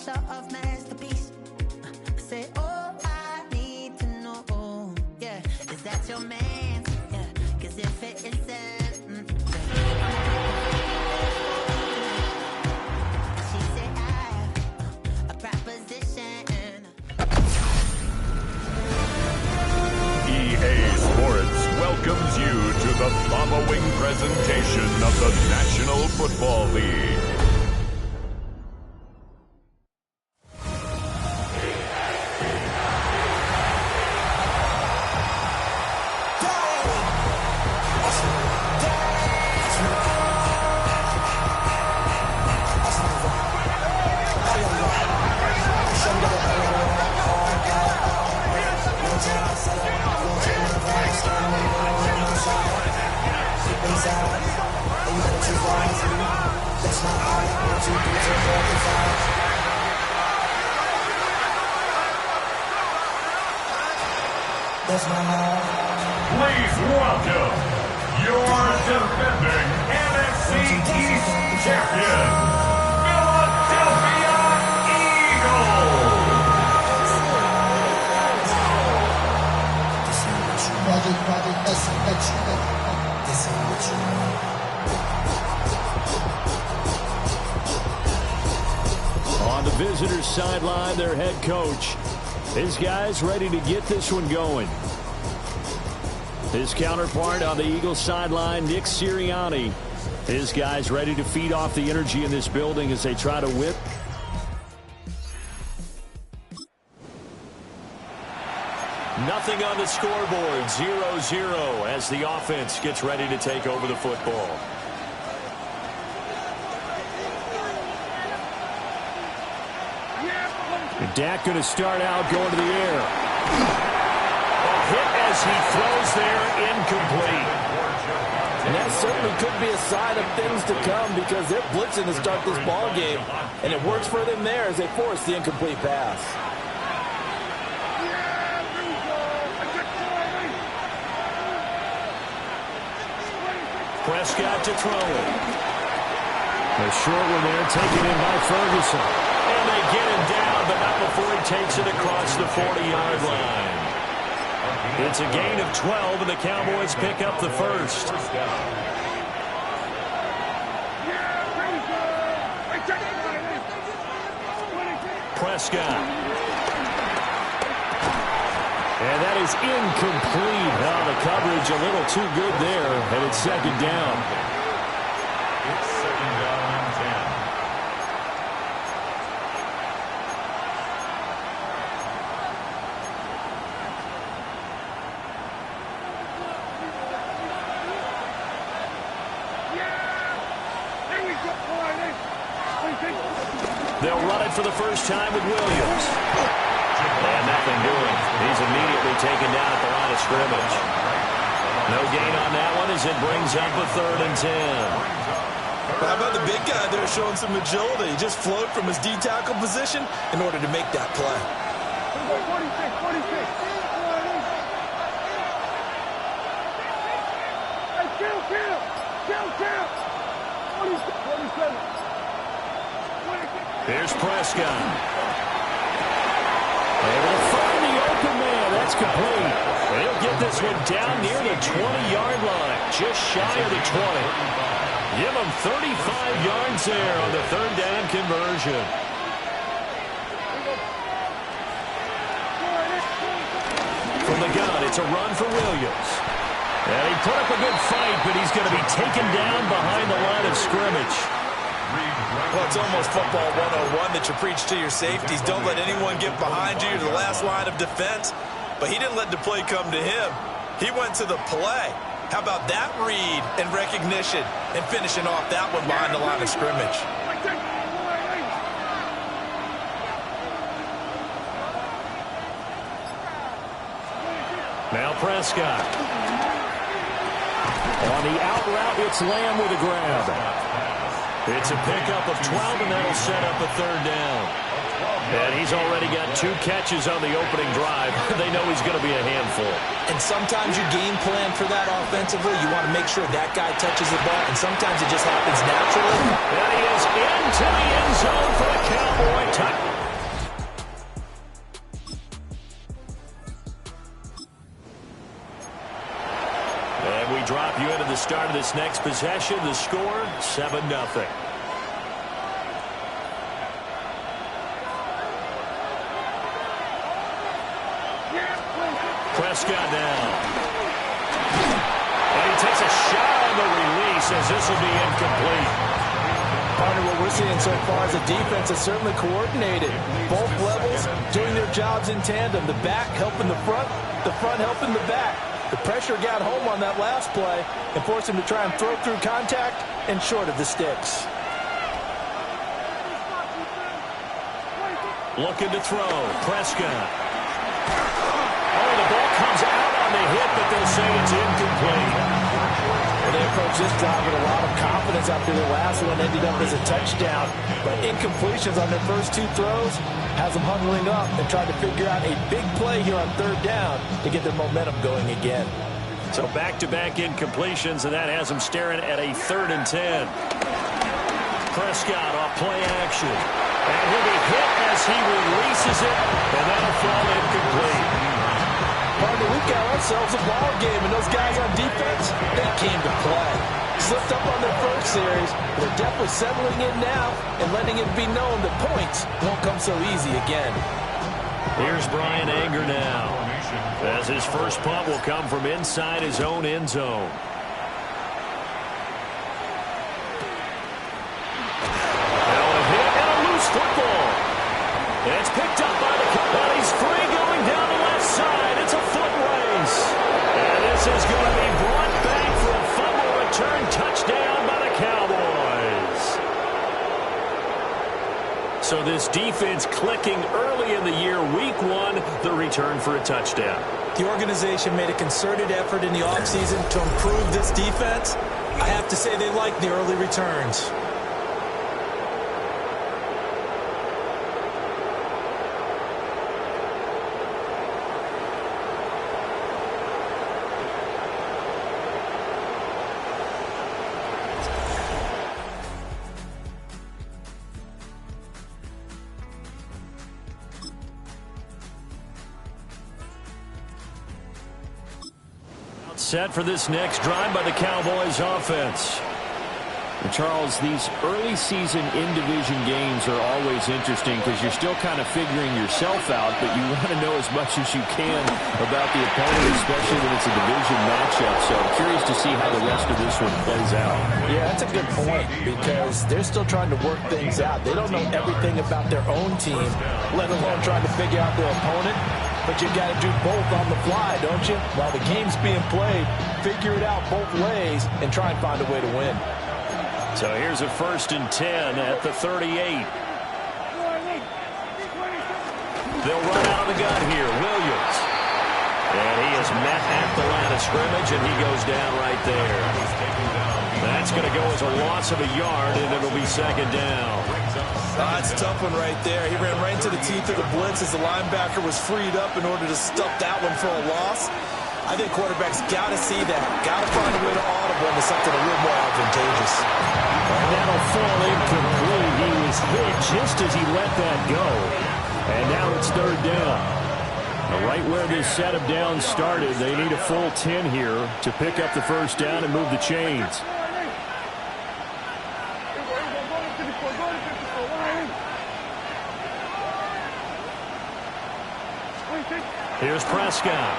sort of masterpiece. Say, oh, I need to know, yeah, is that your man? Yeah, 'cause if it isn't, she said I have a proposition. EA Sports welcomes you to the following presentation of the National Football League. Please welcome your defending NFC East champion, Philadelphia Eagles. On the visitors' sideline, their head coach. His guys ready to get this one going. His counterpart on the Eagles sideline, Nick Sirianni. His guys ready to feed off the energy in this building as they try to whip. Nothing on the scoreboard, 0-0 as the offense gets ready to take over the football. And Dak going to start out going to the air. Hit as he throws there, incomplete. And that certainly could be a sign of things to come because they're blitzing to start this ball game, and it works for them there as they force the incomplete pass. Prescott to throw it. A short one there taken in by Ferguson. And they get him down, but not before he takes it across the 40-yard line. It's a gain of 12, and the Cowboys pick up the first. Prescott. And that is incomplete. Now the coverage a little too good there, and it's second down. It's second down and 10. They'll run it for the first time with Williams. And nothing doing. He's immediately taken down at the line of scrimmage. No gain on that one as it brings up a 3rd and 10. How about the big guy there showing some agility? He just flowed from his D-tackle position in order to make that play. 46. Hey, kill. 47. Here's Prescott. Able to find the open man. That's complete. He'll get this one down near the 20-yard line. Just shy of the 20. Give him 35 yards there on the 3rd down conversion. From the gun, it's a run for Williams. And he put up a good fight, but he's going to be taken down behind the line of scrimmage. Well, it's almost football 101 that you preach to your safeties. Don't let anyone get behind you to the last line of defense. But he didn't let the play come to him. He went to the play. How about that read and recognition and finishing off that one behind the line of scrimmage? Now Prescott. On the out route, it's Lamb with a grab. It's a pickup of 12, and that'll set up a 3rd down. And he's already got 2 catches on the opening drive. They know he's going to be a handful. And sometimes you game plan for that offensively. You want to make sure that guy touches the ball, and sometimes it just happens naturally. And he is into the end zone for a Cowboy touchdown. start of this next possession. The score, 7-0. Prescott now. And he takes a shot on the release as this will be incomplete. Partner, what we're seeing so far is the defense is certainly coordinated. Both levels doing their jobs in tandem. The back helping the front helping the back. The pressure got home on that last play and forced him to try and throw through contact and short of the sticks. Looking to throw. Prescott. Oh, the ball comes out on the hit, but they'll say it's incomplete. Well, they approached this drive with a lot of confidence after their last one ended up as a touchdown. But incompletions on their first two throws has them huddling up and trying to figure out a big play here on third down to get their momentum going again. So back-to-back incompletions, and that has them staring at a 3rd and 10. Prescott off play action. And he'll be hit as he releases it, and that'll fall incomplete. Partner, we've got ourselves a ball game, and those guys on defense, they came to play. Slipped up on their first series. They're definitely settling in now and letting it be known that points won't come so easy again. Here's Brian Anger now, as his first punt will come from inside his own end zone. Now a hit and a loose football. And it's picked up by the Cowboys. He's free going down the left side. It's a foot race. And this is going to be brought back for a fumble return touchdown by the Cowboys. So this defense clicking early in the year. Week 1, the return for a touchdown. The organization made a concerted effort in the offseason to improve this defense. I have to say they like the early returns. Set for this next drive by the Cowboys offense. And Charles, these early season in-division games are always interesting because you're still kind of figuring yourself out, but you want to know as much as you can about the opponent, especially when it's a division matchup. So I'm curious to see how the rest of this one plays out. Yeah, that's a good point because they're still trying to work things out. They don't know everything about their own team, let alone trying to figure out their opponent. But you got to do both on the fly, don't you? While the game's being played, figure it out both ways and try and find a way to win. So here's a 1st and 10 at the 38. They'll run out of the gun here. Williams. And he is met at the line of scrimmage, and he goes down right there. That's going to go as a loss of a yard, and it'll be 2nd down. That's a tough one right there. He ran right into the teeth of the blitz as the linebacker was freed up in order to stuff that one for a loss. I think quarterbacks got to see that. Got to find a way to audible into something a little more advantageous. And that'll fall incomplete. He was hit just as he let that go. And now it's 3rd down. Right where this set of downs started, they need a full 10 here to pick up the 1st down and move the chains. Here's Prescott.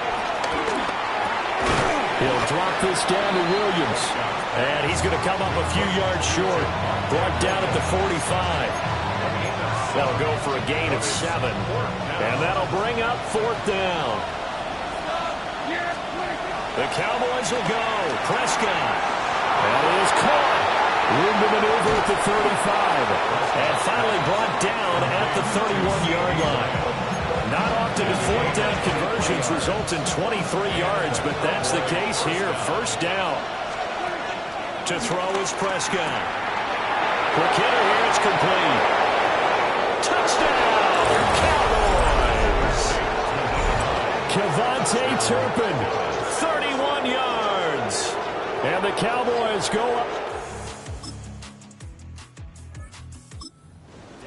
He'll drop this down to Williams. And he's going to come up a few yards short. Brought down at the 45. That'll go for a gain of 7. And that'll bring up 4th down. The Cowboys will go. Prescott. And it is caught. Room to maneuver at the 35. And finally brought down at the 31-yard line. Not often do 4th down conversions result in 23 yards, but that's the case here. 1st down. To throw is Prescott. Quick hitter here, it's complete. Touchdown, Cowboys! Kevontae Turpin, 31 yards. And the Cowboys go up.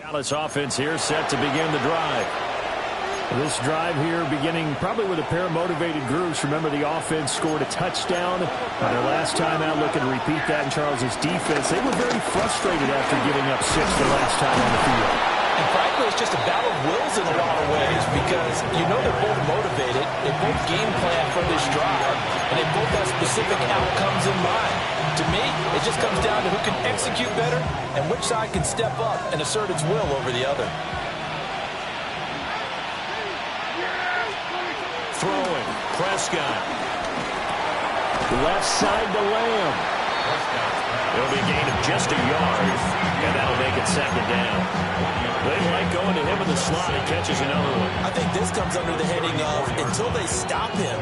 Dallas offense here set to begin the drive. This drive here beginning probably with a pair of motivated groups. Remember, the offense scored a touchdown on their last time out. Looking to repeat that in Charles' defense. They were very frustrated after giving up 6 the last time on the field. And frankly, it's just a battle of wills in a lot of ways because you know they're both motivated. They both game plan for this drive, and they both have specific outcomes in mind. To me, it just comes down to who can execute better and which side can step up and assert its will over the other. Throwing, Prescott. Left side to Lamb. It'll be a gain of just a yard, and that'll make it 2nd down. They like going to him in the slot. He catches another one. I think this comes under the heading of until they stop him,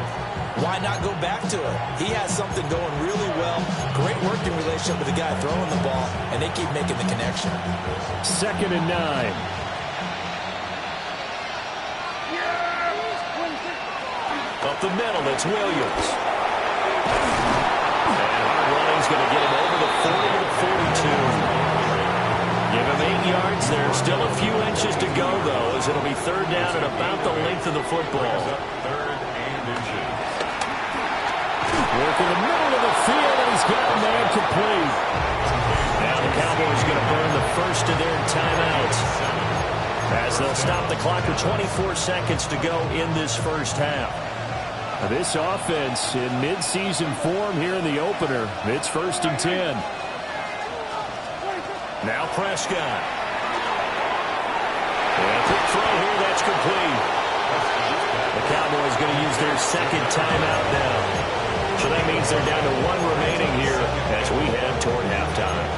why not go back to it? He has something going really well. Great working relationship with the guy throwing the ball, and they keep making the connection. 2nd and 9. Up the middle, it's Williams. And hard running's going to get him over the 40 to the 42. Give him 8 yards there. Still a few inches to go, though, as it'll be 3rd down at about the length of the football. Work in the middle of the field, and he's got a man complete. Now the Cowboys are going to burn the first of their timeouts, as they'll stop the clock with 24 seconds to go in this first half. This offense in midseason form here in the opener. It's 1st and 10. Now Prescott. And a quick throw here, that's complete. The Cowboys going to use their 2nd timeout now. So that means they're down to 1 remaining here as we head toward halftime.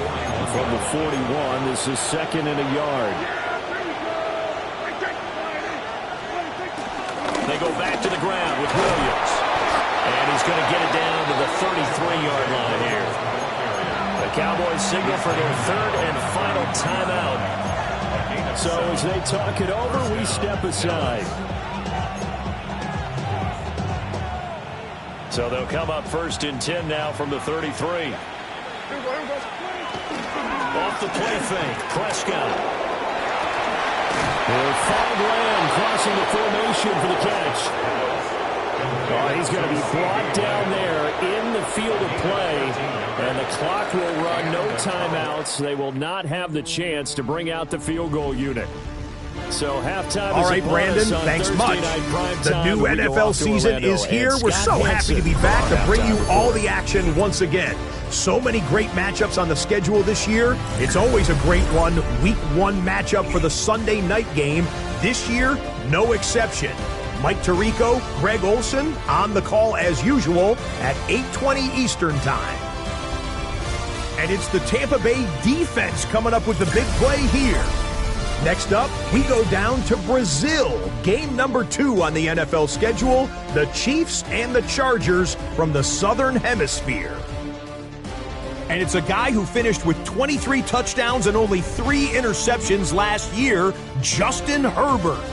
From the 41, this is 2nd and a yard. They go back to the ground with Williams. And he's going to get it down to the 33-yard line here. The Cowboys signal for their 3rd and final timeout. So as they talk it over, we step aside. So they'll come up 1st and 10 now from the 33. Off the play fake, Prescott. They'll find Lamb crossing the formation for the catch. Oh, he's going to be brought down there in the field of play, and the clock will run. No timeouts. They will not have the chance to bring out the field goal unit. So halftime. All right, Brandon, thanks much. The new NFL season is here. We're so happy to be back to bring you all the action once again. So many great matchups on the schedule this year. It's always a great one. Week 1 matchup for the Sunday night game. This year, no exception. Mike Tirico, Greg Olson on the call as usual at 8:20 Eastern Time. And it's the Tampa Bay defense coming up with the big play here. Next up, we go down to Brazil. Game number 2 on the NFL schedule, the Chiefs and the Chargers from the Southern Hemisphere. And it's a guy who finished with 23 touchdowns and only 3 interceptions last year, Justin Herbert.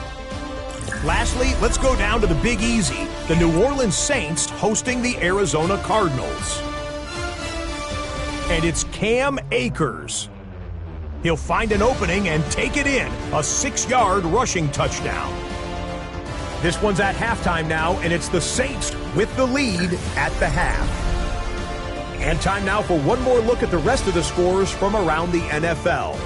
Lastly, let's go down to the Big Easy, the New Orleans Saints hosting the Arizona Cardinals. And it's Cam Akers. He'll find an opening and take it in, a 6-yard rushing touchdown. This one's at halftime now, and it's the Saints with the lead at the half. And time now for one more look at the rest of the scores from around the NFL.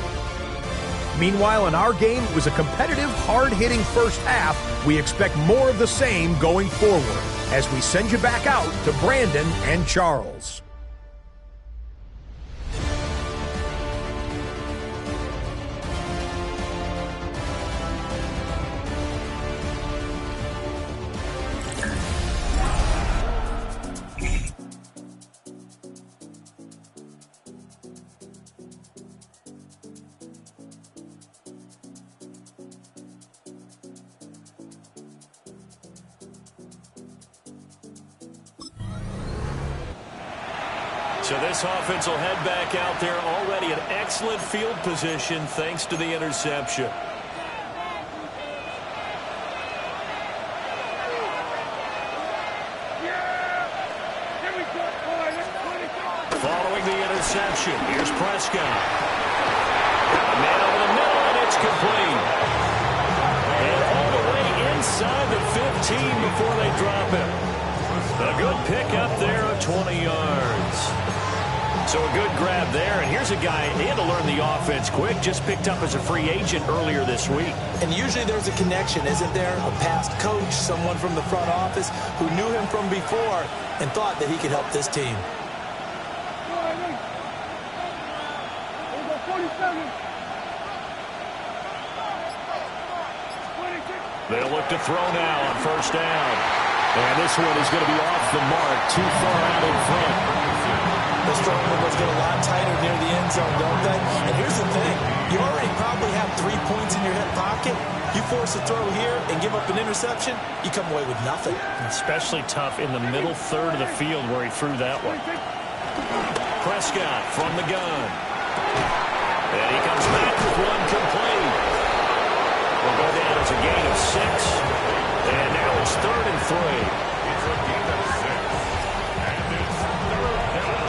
Meanwhile, in our game, it was a competitive, hard-hitting first half. We expect more of the same going forward as we send you back out to Brandon and Charles. So this offense will head back out there, already in excellent field position thanks to the interception. Following the interception, here's Prescott. Man over the middle, and it's complete. And all the way pickup there of 20 yards. So a good grab there, and here's a guy, he had to learn the offense quick, just picked up as a free agent earlier this week. And usually there's a connection, isn't there? A past coach, someone from the front office who knew him from before and thought that he could help this team. They'll look to throw now on first down. And this one is going to be off the mark, too far out in front. Those throwing windows get a lot tighter near the end zone, don't they? And here's the thing. You already probably have 3 points in your hip pocket. You force a throw here and give up an interception, you come away with nothing. Especially tough in the middle third of the field where he threw that one. Prescott from the gun. And he comes back with one complete. Will go down as a gain of 6. And now it's 3rd and 3. It's a gain of 6. And it's 3rd down.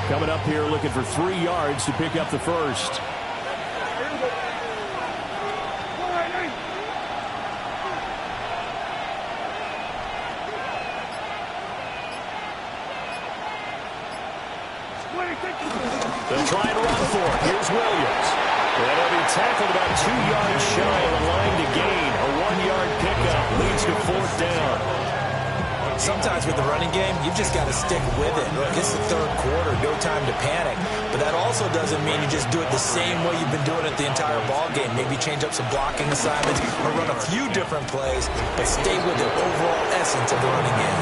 Coming up here looking for 3 yards to pick up the first. They'll try and run for it. Here's Williams. And he'll be tackled about 2 yards shy of the line to gain. A 1-yard pickup leads to 4th down. Sometimes with the running game, you've just got to stick with it. Look, it's the 3rd quarter, no time to panic. But that also doesn't mean you just do it the same way you've been doing it the entire ball game. Maybe change up some blocking assignments or run a few different plays, but stay with the overall essence of the running game.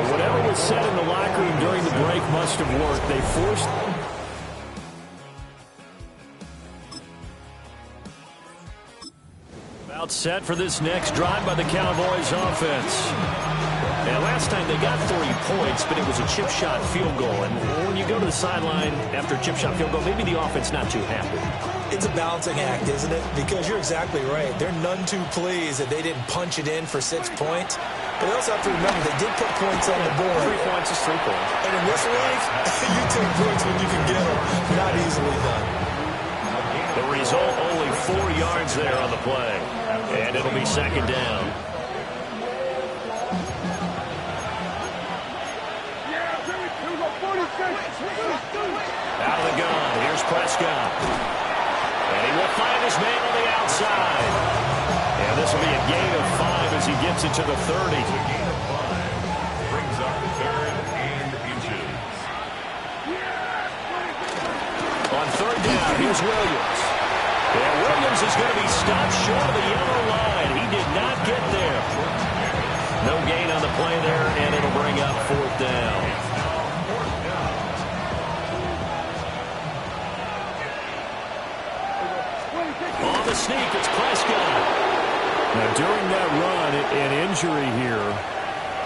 Whatever was said in the locker room during the break must have worked. They forced... About set for this next drive by the Cowboys offense. And last time they got 3 points, but it was a chip shot field goal. And when you go to the sideline after a chip shot field goal, maybe the offense not too happy. It's a balancing act, isn't it? Because you're exactly right. They're none too pleased that they didn't punch it in for 6 points. But they also have to remember they did put points on the board. 3 points is 3 points. And in this league, you take points when you can get them. Not easily done. The result, only 4 yards there on the play. And it'll be 2nd down. Out of the gun, here's Prescott. And he will find his man on the outside. And this will be a gain of 5 as he gets it to the 30. A gain of 5 brings up 3rd and inches. On 3rd down, here's Williams. And Williams is going to be stopped short of the yellow line. He did not get there. No gain on the play there, and it'll bring up 4th down. On the sneak, it's Prescott. Now, during that run, an injury here.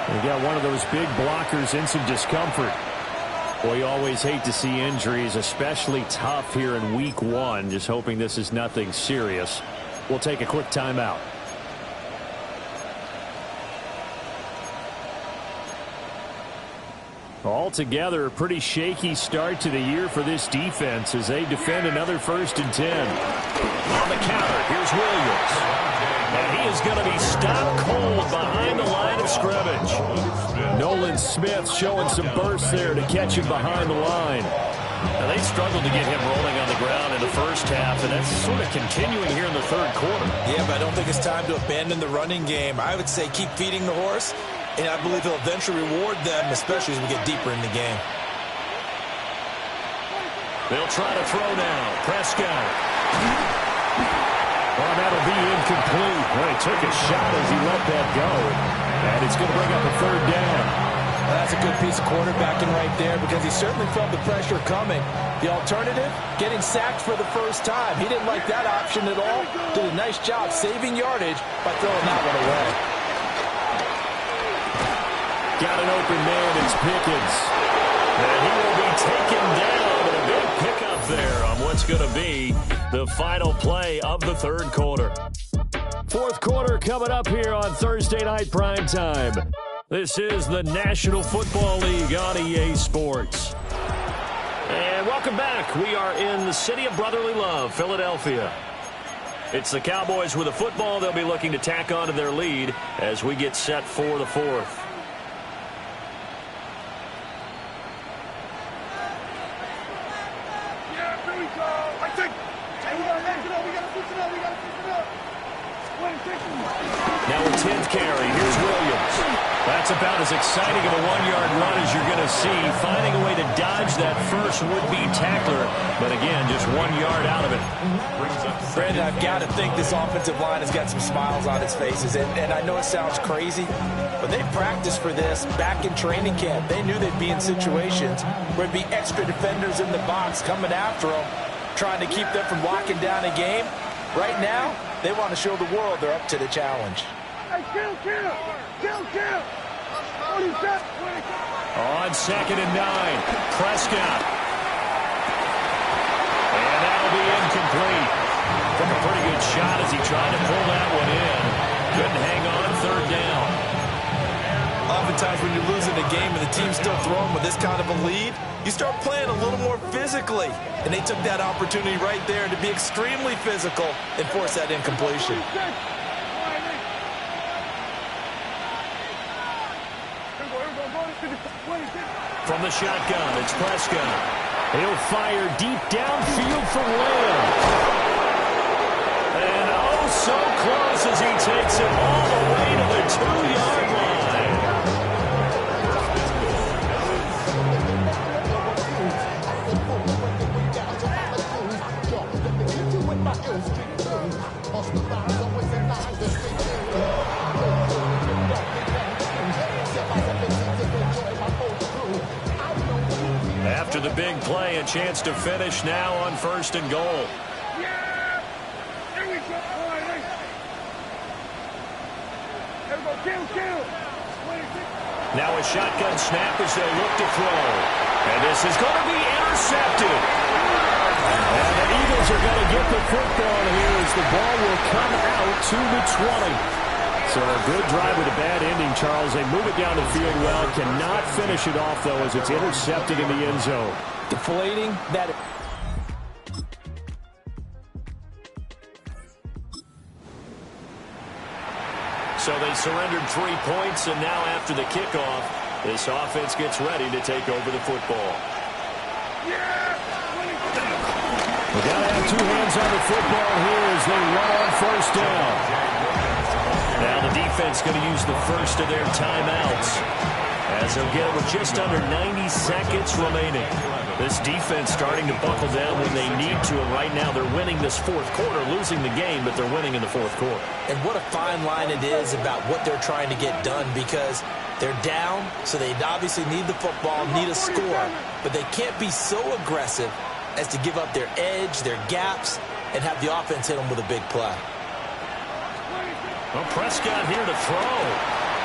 We got one of those big blockers in some discomfort. Boy, you always hate to see injuries, especially tough here in Week 1. Just hoping this is nothing serious. We'll take a quick timeout. Altogether, a pretty shaky start to the year for this defense as they defend another 1st and 10. On the counter, here's Williams. And he is going to be stopped cold behind the line of scrimmage. Nolan Smith showing some burst there to catch him behind the line. Now, they struggled to get him rolling on the ground in the first half, and that's sort of continuing here in the 3rd quarter. Yeah, but I don't think it's time to abandon the running game. I would say keep feeding the horse, and I believe he'll eventually reward them, especially as we get deeper in the game. They'll try to throw now. Prescott. Well, that'll be incomplete. Well, he took a shot as he let that go. And it's going to bring up a 3rd down. Well, that's a good piece of quarterbacking right there because he certainly felt the pressure coming. The alternative, getting sacked for the first time. He didn't like that option at all. Did a nice job saving yardage by throwing that one away. Got an open man. It's Pickens. And he will be taken down. And a big pickup there on what's going to be the final play of the 3rd quarter. 4th quarter coming up here on Thursday Night Primetime. This is the National Football League on EA Sports. And welcome back. We are in the city of brotherly love, Philadelphia. It's the Cowboys with the football. They'll be looking to tack on to their lead as we get set for the fourth. Now a 10th carry. Here's Williams. That's about as exciting of a one-yard run as you're going to see. Finding a way to dodge that first would-be tackler. But again, just 1 yard out of it. Brandon, I've got to think this offensive line has got some smiles on its faces. And I know it sounds crazy, but they practiced for this back in training camp. They knew they'd be in situations where there'd be extra defenders in the box coming after them, trying to keep them from locking down a game. Right now, they want to show the world they're up to the challenge. Hey, kill! On 2nd and 9, Prescott. And that'll be incomplete. Took a pretty good shot as he tried to pull that one in. Couldn't hang on 3rd down. Oftentimes when you're losing a game and the team's still throwing with this kind of a lead, you start playing a little more physically. And they took that opportunity right there to be extremely physical and force that incompletion. From the shotgun, it's Prescott. He'll fire deep downfield for Lamb. And oh, so close as he takes it all the way to the 2-yard line. After the big play, a chance to finish now on 1st and goal. Now a shotgun snap as they look to throw. And this is going to be intercepted. And the Eagles are going to get the football here as the ball will come out to the 20. So a good drive with a bad ending, Charles. They move it down the field well. Cannot finish it off, though, as it's intercepted in the end zone. Deflating that. So they surrendered 3 points, and now after the kickoff, this offense gets ready to take over the football. We got to have 2 hands on the football here as they run on 1st down. Now the defense going to use the first of their timeouts as they'll get it with just under 90 seconds remaining. This defense starting to buckle down when they need to, and right now they're winning this 4th quarter, losing the game, but they're winning in the 4th quarter. And what a fine line it is about what they're trying to get done, because they're down, so they obviously need the football, need a score, but they can't be so aggressive as to give up their edge, their gaps, and have the offense hit them with a big play. Well, Prescott here to throw,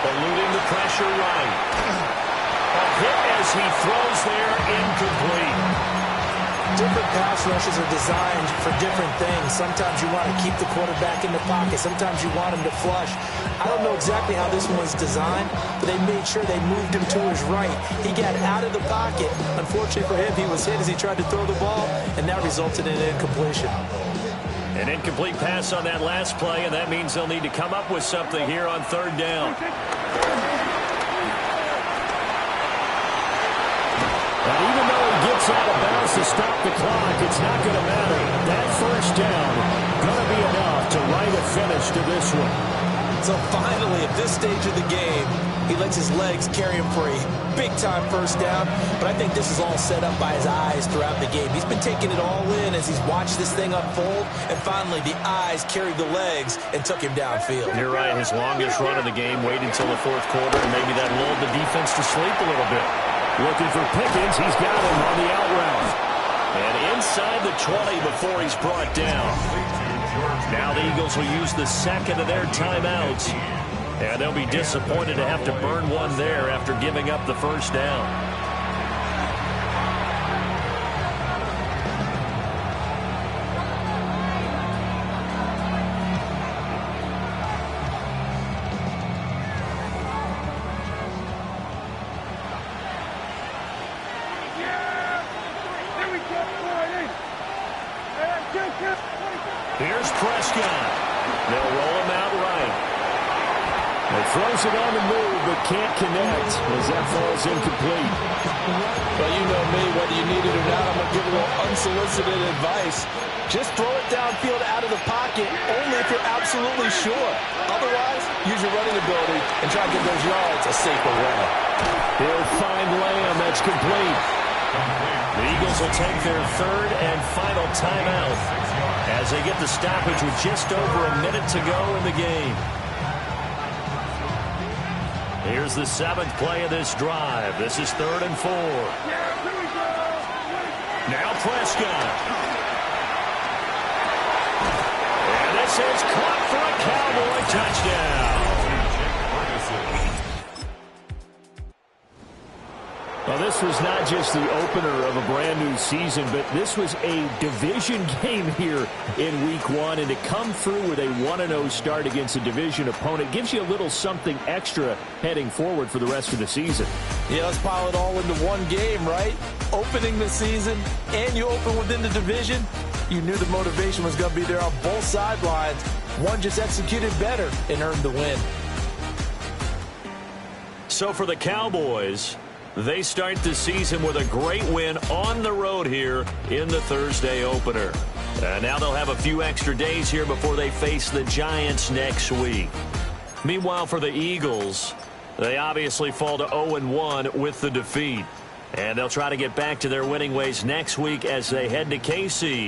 eluding the pressure right. A hit as he throws there, incomplete. Different pass rushes are designed for different things. Sometimes you want to keep the quarterback in the pocket. Sometimes you want him to flush. I don't know exactly how this one was designed, but they made sure they moved him to his right. He got out of the pocket. Unfortunately for him, he was hit as he tried to throw the ball, and that resulted in an incompletion. An incomplete pass on that last play, and that means they'll need to come up with something here on 3rd down. And even though he gets out of bounds to stop the clock, it's not going to matter. That 1st down going to be enough to write a finish to this one. So finally, at this stage of the game, he lets his legs carry him for a big-time 1st down. But I think this is all set up by his eyes throughout the game. He's been taking it all in as he's watched this thing unfold. And finally, the eyes carried the legs and took him downfield. You're right. His longest run of the game, waited until the 4th quarter, and maybe that lulled the defense to sleep a little bit. Looking for Pickens. He's got him on the out route. And inside the 20 before he's brought down. Now the Eagles will use the 2nd of their timeouts. And they'll be disappointed to have to burn one there after giving up the 1st down. Here's Prescott. They'll roll him out right. He throws it on the move, but can't connect as that falls incomplete. Well, you know me, whether you need it or not, I'm going to give a little unsolicited advice. Just throw it downfield out of the pocket, only if you're absolutely sure. Otherwise, use your running ability and try to get those yards a safer way. He'll find Lamb. That's complete. The Eagles will take their third and final timeout as they get the stoppage with just over a minute to go in the game. Here's the 7th play of this drive. This is 3rd and 4. Now Prescott. And this is caught for a Cowboy touchdown. Well, this was not just the opener of a brand new season, but this was a division game here in Week 1. And to come through with a 1-0 start against a division opponent gives you a little something extra heading forward for the rest of the season. Yeah, let's pile it all into one game, right? Opening the season, and you open within the division. You knew the motivation was going to be there on both sidelines. One just executed better and earned the win. So for the Cowboys, they start the season with a great win on the road here in the Thursday opener. Now they'll have a few extra days here before they face the Giants next week. Meanwhile, for the Eagles, they obviously fall to 0-1 with the defeat. And they'll try to get back to their winning ways next week as they head to KC.